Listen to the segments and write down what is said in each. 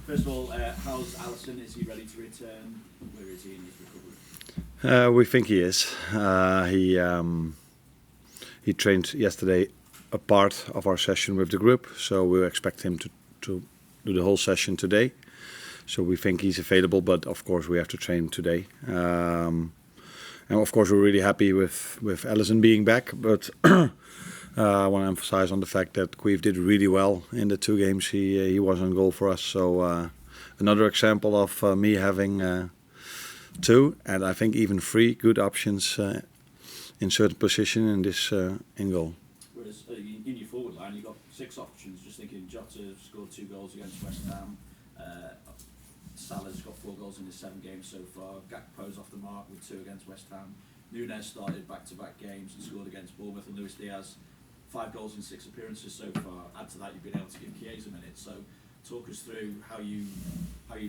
First of all, how's Alisson? Is he ready to return? Where is he in his recovery? We think he is. He trained yesterday a part of our session with the group, so we expect him to do the whole session today. So we think he's available, but of course we have to train today. And of course we're really happy with Alisson being back, but I want to emphasize on the fact that Queeve did really well in the 2 games he was on goal for us. So another example of me having 2 and I think even 3 good options in certain position in this in goal. Whereas in your forward line you've got 6 options. Just thinking, Jota scored 2 goals against West Ham. Salah's got 4 goals in his 7 games so far. Gakpo's off the mark with 2 against West Ham. Nunez started back-to-back games and scored against Bournemouth, and Luis Diaz 5 goals in 6 appearances so far. Add to that, you've been able to give Chiesa a minute. So talk us through how you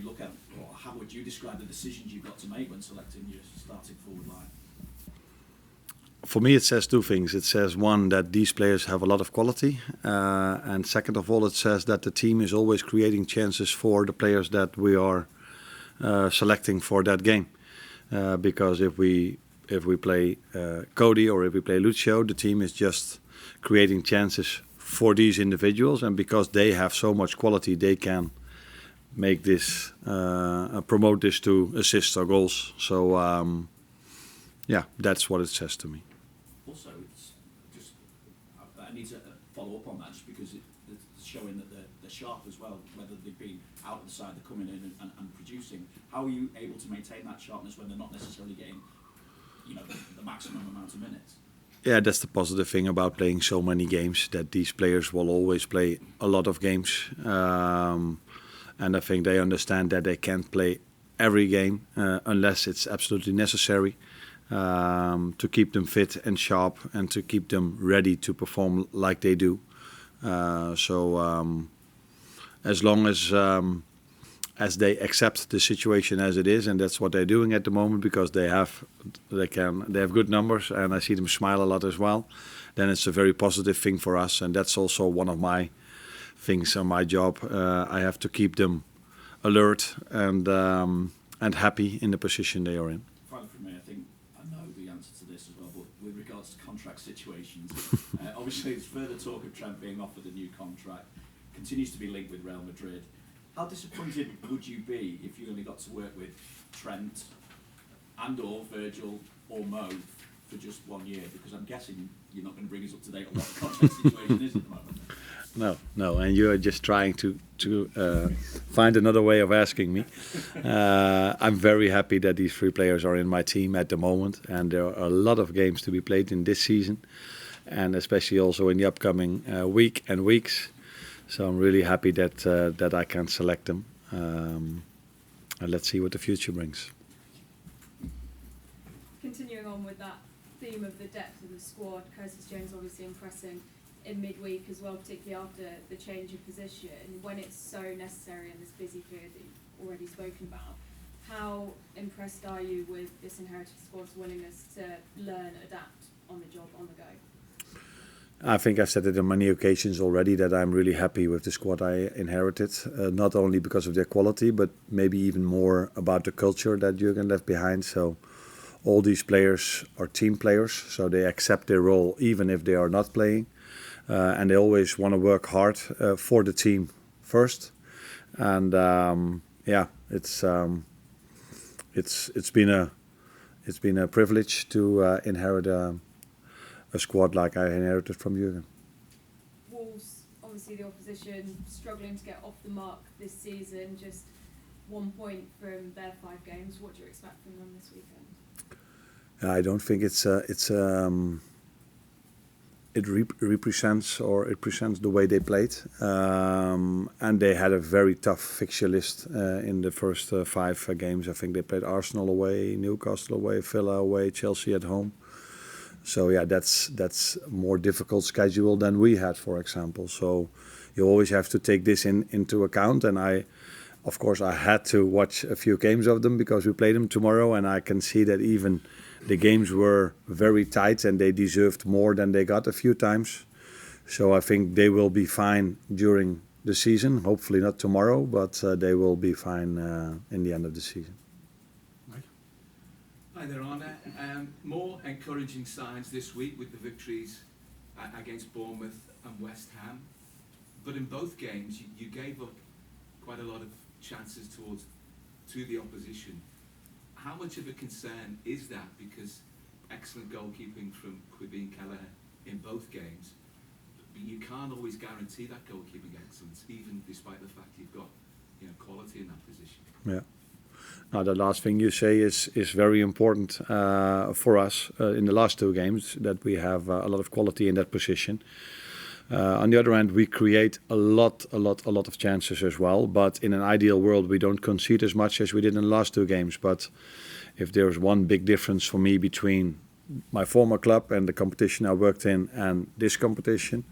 look at, or how would you describe the decisions you've got to make when selecting your starting forward line? For me, it says 2 things. It says, one, that these players have a lot of quality, and second of all, it says that the team is always creating chances for the players that we are selecting for that game. Because if we play Cody or if we play Lucio, the team is just creating chances for these individuals, and because they have so much quality, they can make this promote this to assists or goals. So yeah, that's what it says to me. Also, it's just, I need to follow up on that just because it's showing that they're sharp as well, whether they've been out of the side, they're coming in and producing. How are you able to maintain that sharpness when they're not necessarily getting, the maximum amount of minutes? Yeah, that's the positive thing about playing so many games, that these players will always play a lot of games. And I think they understand that they can't play every game unless it's absolutely necessary. To keep them fit and sharp and to keep them ready to perform like they do. So as long as they accept the situation as it is, and that's what they're doing at the moment, because they have good numbers, and I see them smile a lot as well, then it's a very positive thing for us, and that's also one of my things on my job. I have to keep them alert and happy in the position they are in. Finally, for me, I think I know the answer to this as well, but with regards to contract situations, obviously there's further talk of Trent being offered a new contract, continues to be linked with Real Madrid. How disappointed would you be if you only got to work with Trent and or Virgil or Mo for just 1 year? Because I'm guessing you're not going to bring us up to date on what the contract situation is at the moment. No, and you are just trying to find another way of asking me. I'm very happy that these 3 players are in my team at the moment, and there are a lot of games to be played in this season, and especially also in the upcoming week and weeks. So I'm really happy that I can select them, and let's see what the future brings. Continuing on with that theme of the depth of the squad, Curtis Jones obviously impressing in midweek as well, particularly after the change of position, when it's so necessary in this busy period that you've already spoken about. How impressed are you with this inherited squad's willingness to learn, adapt on the job, on the go? I think I've said it on many occasions already that I'm really happy with the squad I inherited, not only because of their quality, but maybe even more about the culture that Jurgen left behind. So all these players are team players, so they accept their role even if they are not playing. And they always want to work hard for the team first, and it's been a privilege to inherit a squad like I inherited from Jurgen. Wolves, obviously the opposition, struggling to get off the mark this season, just 1 point from their 5 games. What do you expect from them this weekend? I don't think it represents the way they played, and they had a very tough fixture list in the first 5 games. I think they played Arsenal away, Newcastle away, Villa away, Chelsea at home. So yeah, that's a more difficult schedule than we had, for example. So you always have to take this into account, and of course I had to watch a few games of them because we play them tomorrow, and I can see that even the games were very tight and they deserved more than they got a few times. So I think they will be fine during the season. Hopefully not tomorrow, but they will be fine in the end of the season. Hi there, Arne. More encouraging signs this week with the victories against Bournemouth and West Ham. But in both games, you gave up quite a lot of chances to the opposition. How much of a concern is that? Because excellent goalkeeping from Kelleher in both games, but you can't always guarantee that goalkeeping excellence, even despite the fact you've got quality in that position. Yeah. Now the last thing you say is very important for us in the last two games, that we have a lot of quality in that position. On the other hand, we create a lot of chances as well. But in an ideal world, we don't concede as much as we did in the last two games. But if there's one big difference for me between my former club and the competition I worked in and this competition,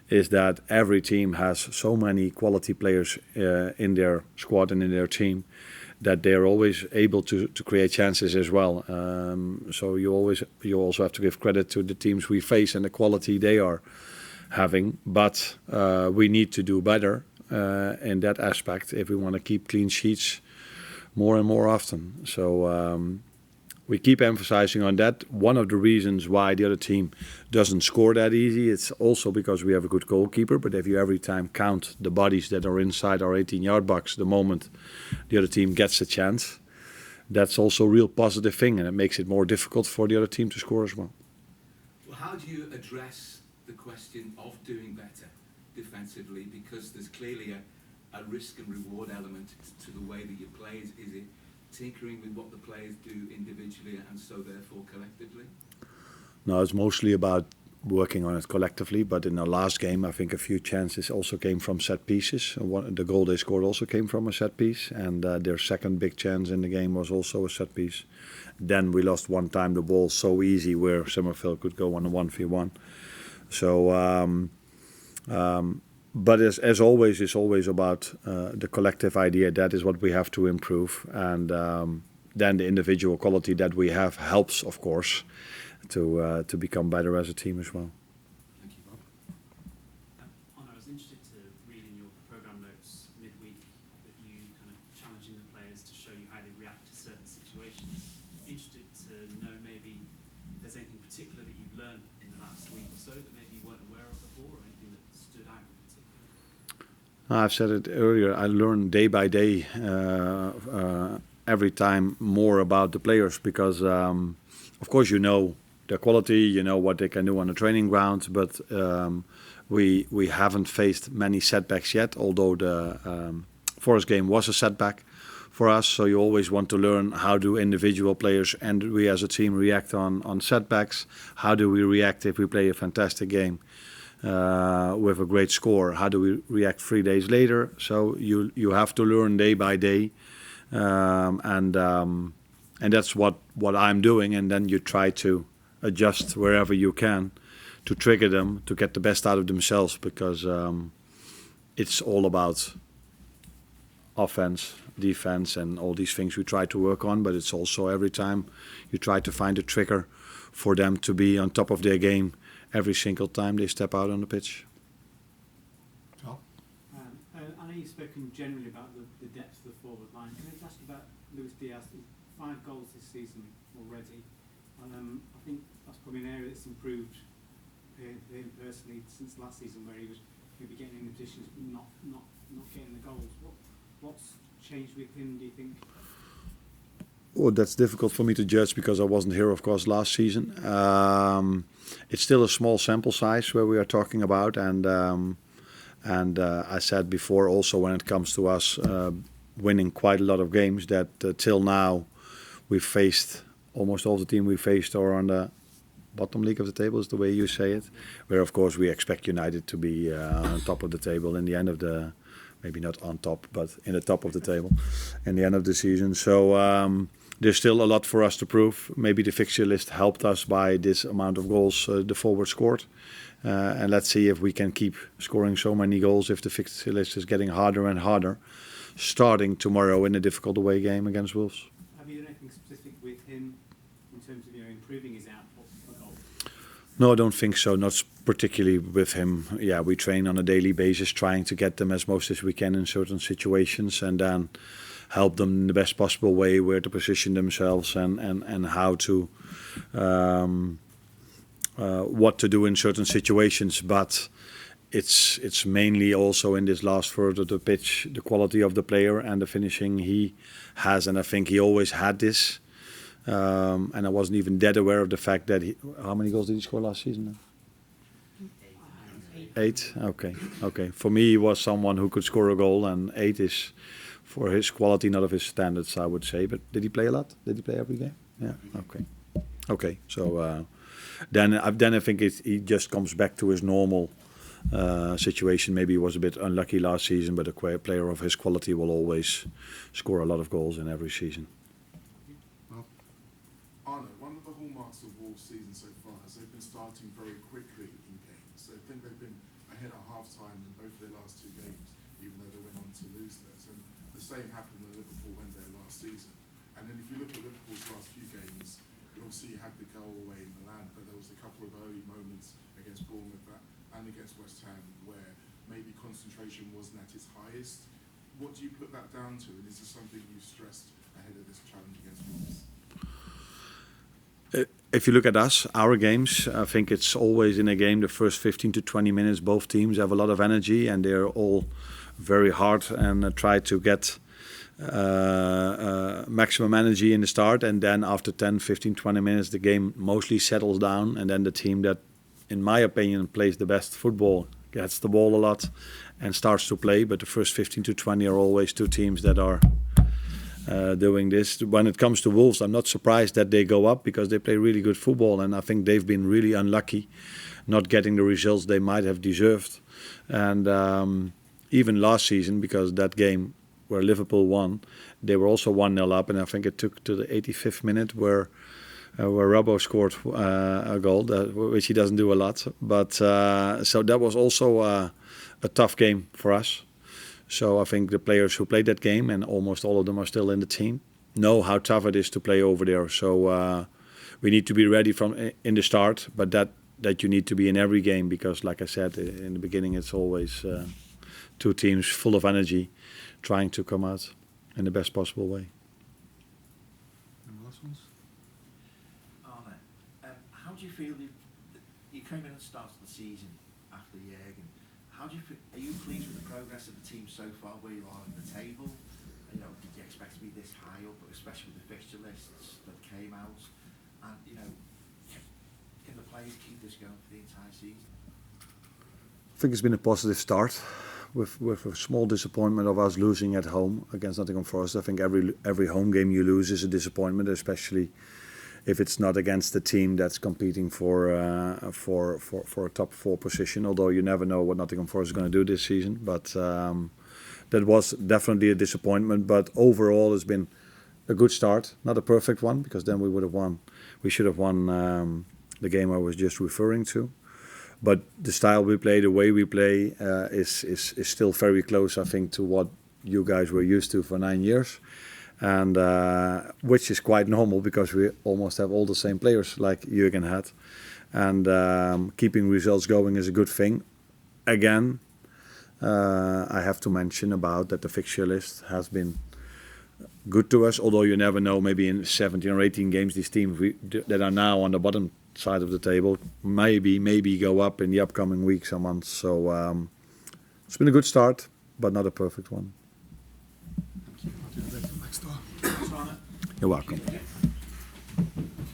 is that every team has so many quality players in their squad and in their team, that they're always able to create chances as well. So you also have to give credit to the teams we face and the quality they are having, but we need to do better in that aspect if we want to keep clean sheets more and more often. So we keep emphasizing on that. One of the reasons why the other team doesn't score that easy, it's also because we have a good goalkeeper. But if you every time count the bodies that are inside our 18-yard box the moment the other team gets a chance, that's also a real positive thing, and it makes it more difficult for the other team to score as well. Well, how do you address the question of doing better defensively? Because there's clearly a risk and reward element to the way that you play. Is it tinkering with what the players do individually and so therefore collectively? No, it's mostly about working on it collectively, but in the last game I think a few chances also came from set pieces. The goal they scored also came from a set piece, and their second big chance in the game was also a set piece. Then we lost one time the ball so easy where Summerfield could go on a 1v1. So but as always, it's always about the collective idea. That is what we have to improve, and then the individual quality that we have helps, of course, to become better as a team as well. Thank you, Bob. Arne, I was interested to read in your programme notes midweek that you kind of challenging the players to show you how they react to certain situations. Interested to know maybe if there's anything particular that you've learned in the last week or so that maybe you weren't aware of before, or anything that stood out in particular. I've said it earlier, I learn day by day every time more about the players, because of course you know their quality, you know what they can do on the training ground, but we haven't faced many setbacks yet, although the Forrest game was a setback for us. So you always want to learn how do individual players and we as a team react on setbacks. How do we react if we play a fantastic game with a great score? How do we react 3 days later? So you have to learn day by day, and that's what I'm doing. And then you try to adjust wherever you can to trigger them to get the best out of themselves, because it's all about offense, defense, and all these things we try to work on. But it's also every time you try to find a trigger for them to be on top of their game every single time they step out on the pitch. I know you've spoken generally about the depth of the forward line. Can I just ask you about Luis Diaz? 5 goals this season already. I think that's probably an area that's improved for him personally since last season, where he was maybe getting in the positions but not getting the goals. What's changed with him, do you think? Oh, that's difficult for me to judge because I wasn't here, of course, last season. It's still a small sample size where we are talking about, and I said before also when it comes to us winning quite a lot of games that till now we've faced almost all the team we faced are on the bottom league of the table, is the way you say it, where of course we expect United to be on top of the table in the end of the, maybe not on top, but in the top of the table in the end of the season. So there's still a lot for us to prove. Maybe the fixture list helped us by this amount of goals the forward scored. And let's see if we can keep scoring so many goals if the fixture list is getting harder and harder, starting tomorrow in a difficult away game against Wolves. Have you done anything specific with him in terms of improving his output for goals? No, I don't think so. Not particularly with him. Yeah, we train on a daily basis, trying to get them as most as we can in certain situations, and then help them in the best possible way where to position themselves and how to what to do in certain situations. But it's mainly also in this last third of the pitch, the quality of the player and the finishing he has, and I think he always had this. And I wasn't even that aware of the fact that how many goals did he score last season? 8. Okay. For me, he was someone who could score a goal, and 8 is for his quality, not of his standards, I would say. But did he play a lot? Did he play every game? Yeah. Okay. So then I think he just comes back to his normal situation. Maybe he was a bit unlucky last season, but a player of his quality will always score a lot of goals in every season. Arne, one of the hallmarks of Wolves' season so far is they've been starting very quickly in games. So I think they've been ahead at half-time in both their last 2 games, even though they went on to lose those. And the same happened when Liverpool went there last season. And then if you look at Liverpool's last few games, you obviously had the goal away in Milan, but there was a couple of early moments against Bournemouth and against West Ham where maybe concentration wasn't at its highest. What do you put that down to? And is this something you've stressed ahead of this challenge against Wolves? If you look at us, our games, I think it's always in a game, the first 15 to 20 minutes, both teams have a lot of energy and they're all very hard and try to get maximum energy in the start. And then after 10, 15, 20 minutes, the game mostly settles down. And then the team that, in my opinion, plays the best football, gets the ball a lot and starts to play. But the first 15 to 20 are always 2 teams that are doing this. When it comes to Wolves, I'm not surprised that they go up because they play really good football, and I think they've been really unlucky not getting the results they might have deserved. And even last season, because that game where Liverpool won, they were also 1-0 up, and I think it took to the 85th minute where Robbo scored a goal, which he doesn't do a lot. But so that was also a tough game for us. So I think the players who played that game, and almost all of them are still in the team, know how tough it is to play over there. So we need to be ready from in the start, but that you need to be in every game because, like I said in the beginning, it's always 2 teams full of energy, trying to come out in the best possible way. Any last ones? Arne, how do you feel you came in at the start of the season after Jürgen? How do you feel, are you pleased with the progress of the team so far, where you are in the table? You know, did you expect to be this high up, especially with the fixture lists that came out? And you know, can the players keep this going for the entire season? I think it's been a positive start, with a small disappointment of us losing at home against Nottingham Forest. I think every home game you lose is a disappointment, especially if it's not against the team that's competing for a top 4 position. Although you never know what Nottingham Forest is going to do this season, but that was definitely a disappointment. But overall, it's been a good start. Not a perfect one, because then we would have won. We should have won the game I was just referring to. But the style we play, the way we play, is still very close, I think, to what you guys were used to for 9 years. And which is quite normal because we almost have all the same players like Jürgen had. And keeping results going is a good thing. Again, I have to mention about that the fixture list has been good to us, although you never know, maybe in 17 or 18 games, these teams that are now on the bottom side of the table maybe go up in the upcoming weeks or months. So it's been a good start, but not a perfect one. Thank you. I'll do the next door. You're welcome. Yeah.